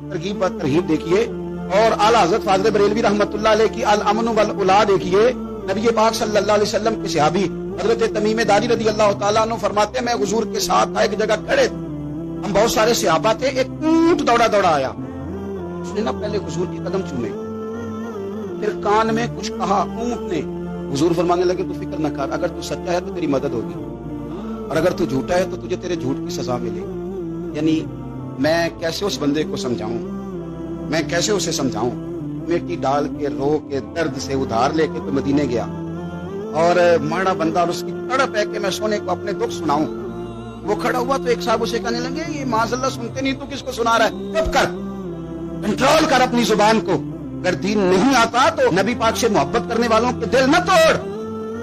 तरगीब व तरहीब देखिए, और आला हज़रत फाज़िल बरेलवी रहमतुल्लाह अलैह की अल अमन वल उला देखिए। नबी पाक सल्लल्लाहु अलैहि वसल्लम के सहाबी हज़रत तमीम दारी रज़ी अल्लाह तआला अन्हु फरमाते हैं, मैं हुजूर के साथ था, एक जगह खड़े, हम बहुत सारे सहाबा थे, एक ऊंट दौड़ा दौड़ा आया, उसने ना पहले हुजूर के कदम चूमे, फिर कान में कुछ कहा ऊंट ने। हुजूर फरमाने लगे, तू फिक्र न कर, अगर तू सच्चा है तो तेरी मदद होगी, और अगर तू झूठा है तो तुझे तेरे झूठ की सजा मिलेगी। यानी मैं कैसे उस बंदे को समझाऊं, मैं कैसे उसे समझाऊं। मिट्टी डाल के रो के दर्द से उधार लेके तो मदीने गया, और माड़ा बंदा, और उसकी तड़प है कि मैं सोने को अपने दुख सुनाऊं। वो खड़ा हुआ तो एक साहब उसे कहने लगे, ये माज़अल्लाह सुनते नहीं, तू किसको सुना रहा है, चुप कर, कंट्रोल कर अपनी जुबान को। अगर दीन नहीं आता तो नबी पाक से मोहब्बत करने वालों के दिल न तोड़।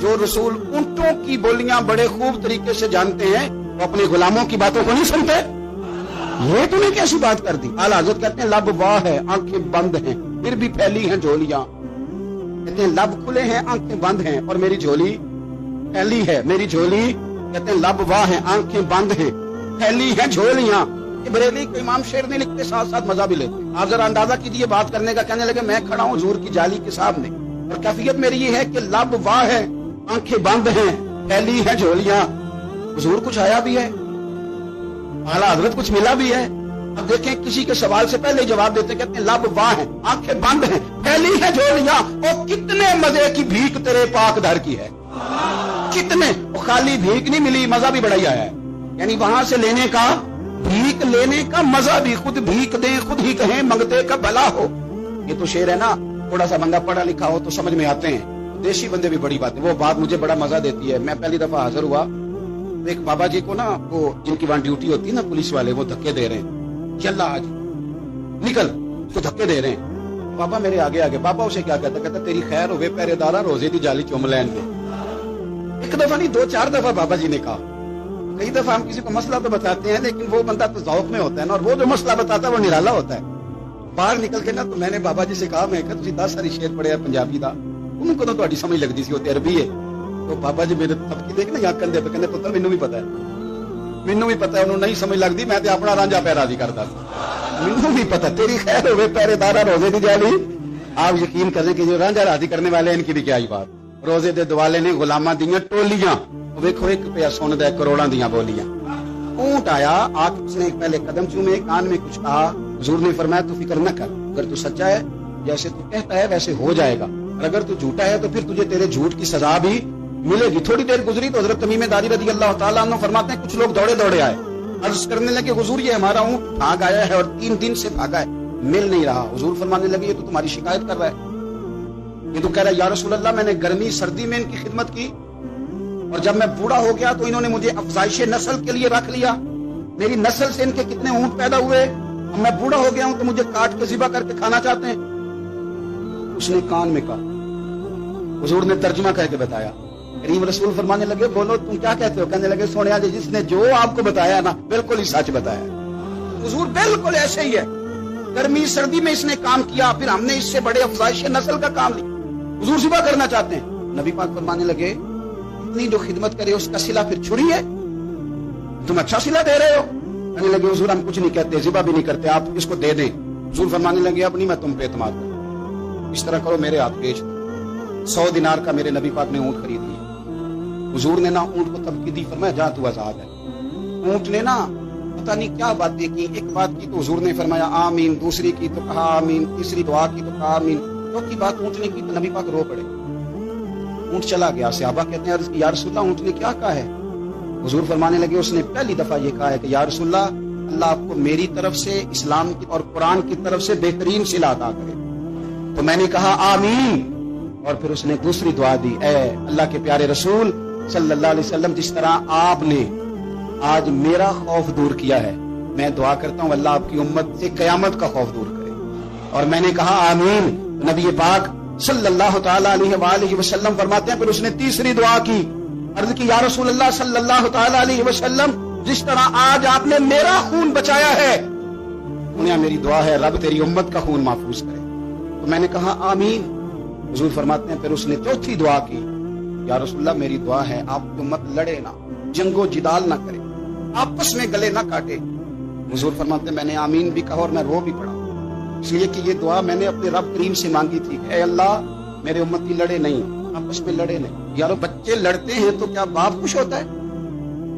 जो रसूल ऊंटों की बोलियां बड़े खूब तरीके से जानते हैं, वो अपने गुलामों की बातों को नहीं सुनते। ये तूने कैसी बात कर दी। आला हज़रत कहते हैं, लब वाह है, आंखें बंद हैं, फिर भी फैली हैं झोलियां। कहते हैं लब खुले हैं, आंखें बंद हैं, और मेरी झोली फैली है, मेरी झोली। कहते हैं लब वाह है, आंखें बंद हैं, फैली हैं झोलियां। बरेली के इमाम शेर नहीं लिखते, साथ साथ मजा भी लेते। आप जरा अंदाजा कीजिए बात करने का। कहने लगे, मैं खड़ा हूं हुजूर की जाली के सामने, और कैफियत मेरी ये है कि लब वाह है, आंखें बंद हैं, फैली हैं झोलियां। हुजूर कुछ आया भी है, आला हज़रत कुछ मिला भी है। अब देखें, किसी के सवाल से पहले जवाब देते, कहते हैं लब वाह है, आंखें बंद हैं, फैली है झोलियां। और कितने मजे की भीख तेरे पाक दर की है, कितने। खाली भीख नहीं मिली, मजा भी बड़ा ही आया है। यानी वहां से लेने का, भीख लेने का मजा भी, खुद भीख दे खुद ही कहें, मंगते का भला हो। ये तो शेर है ना, थोड़ा सा बंदा पढ़ा लिखा हो तो समझ में आते हैं, देशी बंदे भी बड़ी बात है। वो बात मुझे बड़ा मजा देती है। मैं पहली दफा हाजिर हुआ, एक बाबा जी को ना, वो जिनकी वहां ड्यूटी होती है ना, पुलिस वाले, वो धक्के दे रहे हैं, चल आज निकल, तो धक्के दे रहे हैं। बाबा मेरे आगे आगे, बाबा उसे क्या कहता, कहता तेरी खैर होवे पहरेदारा, रोजे दी जाली चुम लैन दे। एक दफा नहीं, 2-4 दफा बाबा जी ने कहा। कई दफा हम किसी को मसला तो बताते हैं, लेकिन वो बंदा तो ज़ौक़ में होता है ना, और वो जो मसला बताता है वो निराला होता है। बाहर निकल के ना, तो मैंने बाबा जी से कहा, मैं तुसी 10 सारी शेर पढ़े पंजाबी दा, उनको तो तुहाडी समझ लगदी सी, वो अरबी है। तो बाबा जी मेरे थपकी देख ना, याद कंधे पे, कहने पुत्र मैनू भी पता है, मैनू भी पता है, उन्होंने नहीं समझ लगदी, मैं तो अपना रांझा पे राजी करता, मैनू भी पता, तेरी खैर होवे पहरेदारा, रोजे दी जाली। आप यकीन करें कि जो रांझा राजी करने वाले हैं, इनकी भी क्या ही बात। रोजे दे दुआले ने गुलामां दियां टोलियां, वेखो 1 रुपया सोने दा करोड़ां दियां बोलियां। ऊंट आया, आके उसने पहले कदम चूमे, कान में कुछ कहा। हुजूर ने फरमाया, तू फिक्र न कर, अगर तू सच्चा है, जैसे तू कहता है वैसे हो जाएगा, और अगर तू झूठा है तो फिर तुझे तेरे झूठ की सजा भी मिलेगी। थोड़ी देर गुजरी तो हज़रत तमीम दारी रज़ी अल्लाह तआला अन्हु फरमाते हैं, कुछ लोग दौड़े दौड़े आए, अर्ज करने लगे, हुजूर ये हमारा ऊंट भाग आया है, और 3 दिन से भागा है, मिल नहीं रहा। हुजूर फरमाने लगे, ये तो तुम्हारी शिकायत कर रहा है, ये तो कह रहा है, या रसूल अल्लाह मैंने गर्मी सर्दी में इनकी खिदमत की, और जब मैं बूढ़ा हो गया तो इन्होंने मुझे अफजाइश नस्ल के लिए रख लिया। मेरी नस्ल से इनके कितने ऊंट पैदा हुए, अब मैं बूढ़ा हो गया हूं तो मुझे काट के ज़िबा करके खाना चाहते हैं। उसने कान में कहा, हुजूर ने तर्जुमा करके बताया। करीम रसूल फरमाने लगे, बोलो तुम क्या कहते हो। कहने लगे, सोनिया जी, जिसने जो आपको बताया ना, बिल्कुल ही सच बताया। हुजूर बिल्कुल ऐसे ही है, गर्मी सर्दी में इसने काम किया, फिर हमने इससे बड़े अफजाइश नस्ल का काम लिया, हुजूर ज़िबा करना चाहते हैं। नबी पाक फरमाने लगे, इतनी जो खिदमत करे उसका सिला फिर छुरी है, तुम अच्छा सिला दे रहे हो। कहने लगे, हुजूर हम कुछ नहीं कहते, ज़िबा भी नहीं करते, आप इसको दे दें। हुजूर फरमाने लगे, अब नहीं मैं तुम पे एतमाद करूं, इस तरह करो, मेरे हाथ बेच दो। 100 दिनार का मेरे नबी पाक ने ऊंट खरीद लिया। हुजूर ने ना ऊंट को तब की दी, फरमाया जा तू आजाद है। ऊंट ने ना पता नहीं क्या बातें की, एक बात की तो हुजूर ने फरमाया आमीन, दूसरी की तो कहा आमीन, तीसरी दुआ की तो कहा आमीन, चौथी बात ऊंट ने की तो नबी पाक रो पड़े। ऊंट चला गया। सहाबा कहते हैं, या रसूलल्लाह ऊंट ने क्या कहा है। हुजूर फरमाने लगे, उसने पहली दफा ये कहा है कि या रसूलल्लाह, अल्लाह आपको मेरी तरफ से, इस्लाम की और कुरान की तरफ से बेहतरीन सिला अता करे। तो मैंने कहा आमीन, और फिर उसने दूसरी दुआ दी, ऐ अल्लाह के प्यारे रसूल सल्लल्लाहु अलैहि वसल्लम, जिस तरह आपने आज मेरा खौफ दूर किया है, मैं दुआ करता हूँ अल्लाह आपकी उम्मत से कयामत का खौफ दूर करे। और मैंने कहा आमीन। नबी पाक सल्लल्लाहु तआला अलैहि वसल्लम फरमाते हैं, फिर उसने तीसरी दुआ की, अर्ज की, या रसूल अल्लाह सल्लल्लाहु तआला अलैहि वसल्लम, जिस तरह आज आपने मेरा खून बचाया है, उन्हें मेरी दुआ है रब तेरी उम्मत का खून महफूज करे। तो मैंने कहा आमीन। हुजूर फरमाते हैं, फिर उसने चौथी दुआ की, या रसूलल्लाह मेरी दुआ है आपकी उम्मत लड़े ना, जंगो जिदाल ना करे, आपस में गले ना काटे। हुजूर फरमाते हैं, मैंने आमीन भी कहा और मैं रो भी पड़ा। اس لیے کہ یہ دعا میں نے اپنے رب کریم سے مانگی تھی کہ اے اللہ میرے امتی لڑے نہیں، آپس میں لڑے نہیں۔ یارو بچے لڑتے ہیں تو کیا باپ خوش ہوتا ہے؟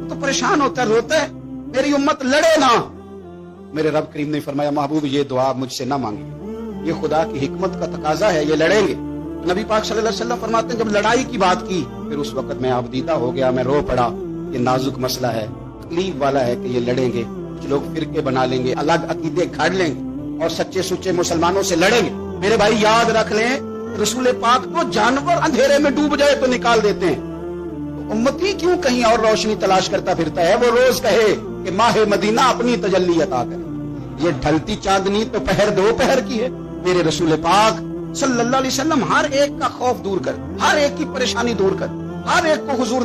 تو پریشان ہوتا ہے، روتا ہے، میری امت لڑے نہ۔ میرے رب کریم نے فرمایا محبوب یہ دعا مجھ سے نہ مانگی، یہ خدا کی حکمت کا تقاضا ہے، یہ لڑیں گے۔ نبی پاک صلی اللہ علیہ وسلم فرماتے ہیں جب لڑائی کی بات کی پھر اس وقت میں آبدیدہ ہو گیا، میں رو پڑا، یہ نازک مسئلہ ہے، تکلیف والا ہے کہ یہ لڑیں گے، کچھ لوگ فرقے بنا لیں گے، الگ عقیدے گھڑ لیں گے اور سچے سچے مسلمانوں سے لڑیں گے۔ میرے بھائی یاد رکھ لیں رسول پاک کو جانور اندھیرے میں ڈوب جائے تو نکال دیتے ہیں، تو امتی کیوں کہیں اور روشنی تلاش کرتا پھرتا ہے؟ وہ روز کہے کہ ماہ مدینہ اپنی تجلی عطا کرے۔ یہ ڈھلتی چاندنی تو پہر دو پہر کی ہے۔ میرے رسول پاک صلی اللہ علیہ وسلم ہر ایک کا خوف دور کر، ہر ایک کی پریشانی دور کر، ہر ایک کو حضور